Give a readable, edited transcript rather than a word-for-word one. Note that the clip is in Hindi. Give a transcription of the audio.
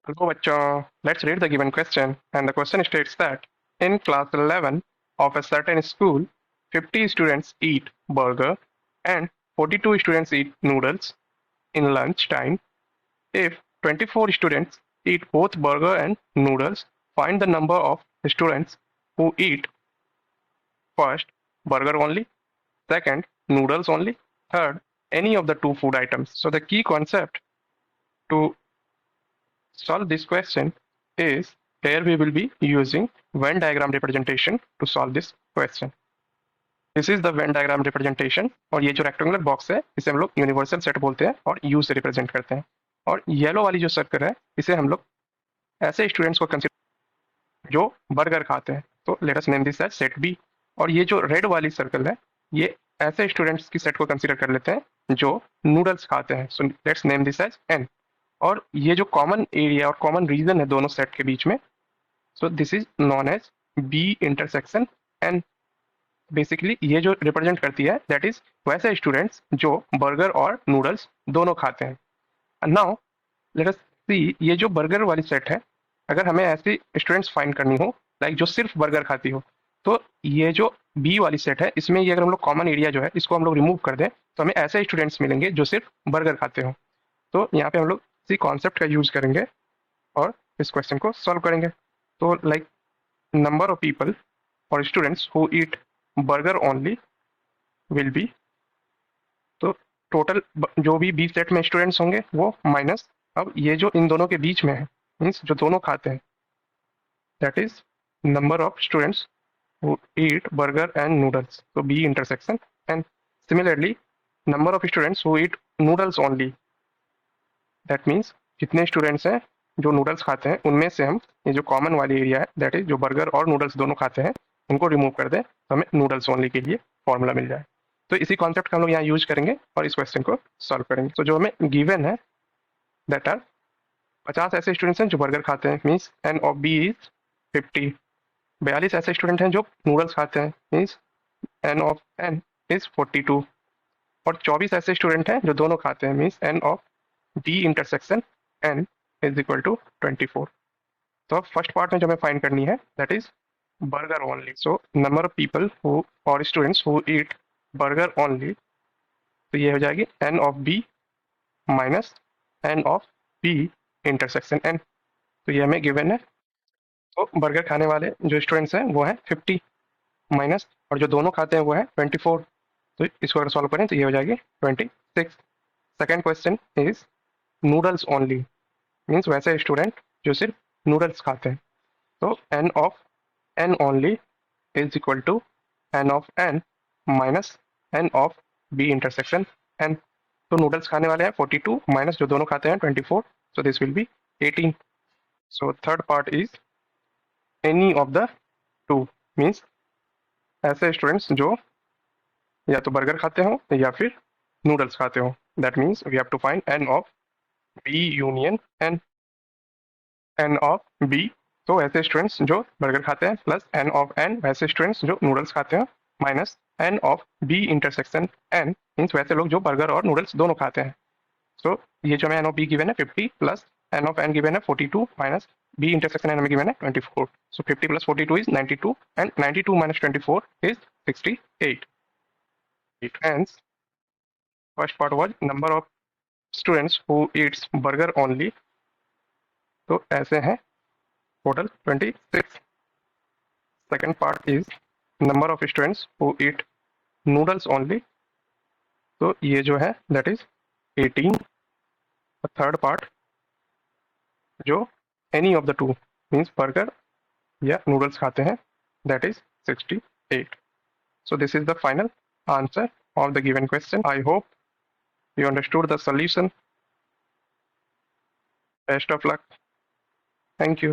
Hello, bachcho. Let's read the given question. And the question states that in class 11 of a certain school, 50 students eat burger and 42 students eat noodles in lunch time. If 24 students eat both burger and noodles, find the number of students who eat first burger only, second noodles only, third any of the two food items. So the key concept to solve this question is here we will be using Venn diagram representation to solve this question. This is the Venn diagram representation और ये जो रेक्टेंगुलर बॉक्स है इसे हम लोग यूनिवर्सल सेट बोलते हैं और यू से रिप्रेजेंट करते हैं और येलो वाली जो सर्कल है इसे हम लोग ऐसे स्टूडेंट्स को कंसिडर जो बर्गर खाते हैं तो let us name this as set B और ये जो रेड वाली सर्कल है ये ऐसे स्टूडेंट्स की सेट को कंसिडर कर लेते हैं जो नूडल्स खाते हैं so let's name this as N और ये जो कॉमन एरिया और कॉमन रीजन है दोनों सेट के बीच में so this is known as B intersection N basically ये जो रिप्रेजेंट करती है दैट इज वैसे स्टूडेंट्स जो बर्गर और नूडल्स दोनों खाते हैं नाउ लेट अस सी ये जो बर्गर वाली सेट है अगर हमें ऐसी स्टूडेंट्स फाइंड करनी हो लाइक जो सिर्फ बर्गर खाती हो तो ये जो बी वाली सेट है इसमें ये अगर हम लोग कॉमन एरिया जो है इसको हम लोग रिमूव कर दें तो हमें ऐसे स्टूडेंट्स मिलेंगे जो सिर्फ बर्गर खाते हो तो यहाँ पे हम लोग इसी कॉन्सेप्ट का यूज करेंगे और इस क्वेश्चन को सॉल्व करेंगे तो लाइक नंबर ऑफ पीपल और students who eat burger only will be तो टोटल जो भी बी सेट में स्टूडेंट्स होंगे वो माइनस अब ये जो इन दोनों के बीच में है मीन्स जो दोनों खाते हैं that is number of students who eat burger and noodles. So B intersection. And similarly, number of students who eat noodles only. That means जितने स्टूडेंट्स हैं जो नूडल्स खाते हैं उनमें से हम ये जो कॉमन वाली एरिया है दैट इज जो बर्गर और नूडल्स दोनों खाते हैं उनको रिमूव कर दें तो हमें नूडल्स ओनली के लिए फॉर्मूला मिल जाए तो इसी कॉन्सेप्ट का हम लोग यहाँ यूज करेंगे और इस क्वेश्चन को सॉल्व करेंगे तो जो हमें गिवन है दैट आर 50 ऐसे स्टूडेंट्स हैं जो बर्गर खाते हैं means n of B is 50 42 ऐसे स्टूडेंट हैं जो नूडल्स खाते हैं means n of N is 42 और 24 ऐसे स्टूडेंट हैं जो दोनों खाते हैं means n of D intersection N is equal to 24 तो अब फर्स्ट पार्ट में जो हमें फाइंड करनी है that is burger only so number of people who are students who eat burger only तो ये हो जाएगी n of B minus n of B intersection N तो ये हमें गिवन है तो बर्गर खाने वाले जो स्टूडेंट्स हैं वो हैं 50 माइनस और जो दोनों खाते हैं वो है 24 तो इसको अगर सॉल्व करें तो ये हो जाएगी 26 second question is noodles only means वैसे स्टूडेंट जो सिर्फ नूडल्स खाते हैं तो n of N only is equal to n of N minus n of B intersection N तो नूडल्स खाने वाले हैं 42 माइनस जो दोनों खाते हैं 24 so this will be 18 so third part is any of the two means ऐसे स्टूडेंट्स जो या तो बर्गर खाते हो या फिर नूडल्स खाते हो that means we have to find n of B union N n of B तो ऐसे स्टूडेंट्स जो बर्गर खाते हैं प्लस एन ऑफ एन वैसे स्टूडेंट्स जो नूडल्स खाते हैं minus n of B intersection N means वैसे लोग जो बर्गर और नूडल्स दोनों खाते हैं सो ये जो हमें एन ऑफ बी गिवन है 50 plus N of N given है 42 माइनस बी इंटरसेक्शन एन हमें गिवन है 24 so 50 plus 42 is 92 and 92 minus 24 is 68 hence first part was number of students who eats burger only तो ऐसे हैं total 26 second part is number of students who eat noodles only तो ये जो है that is 18 third part जो any of the two means burger या नूडल्स खाते हैं that is 68 so this is the final answer of the given question I hope you understood the solution best of luck thank you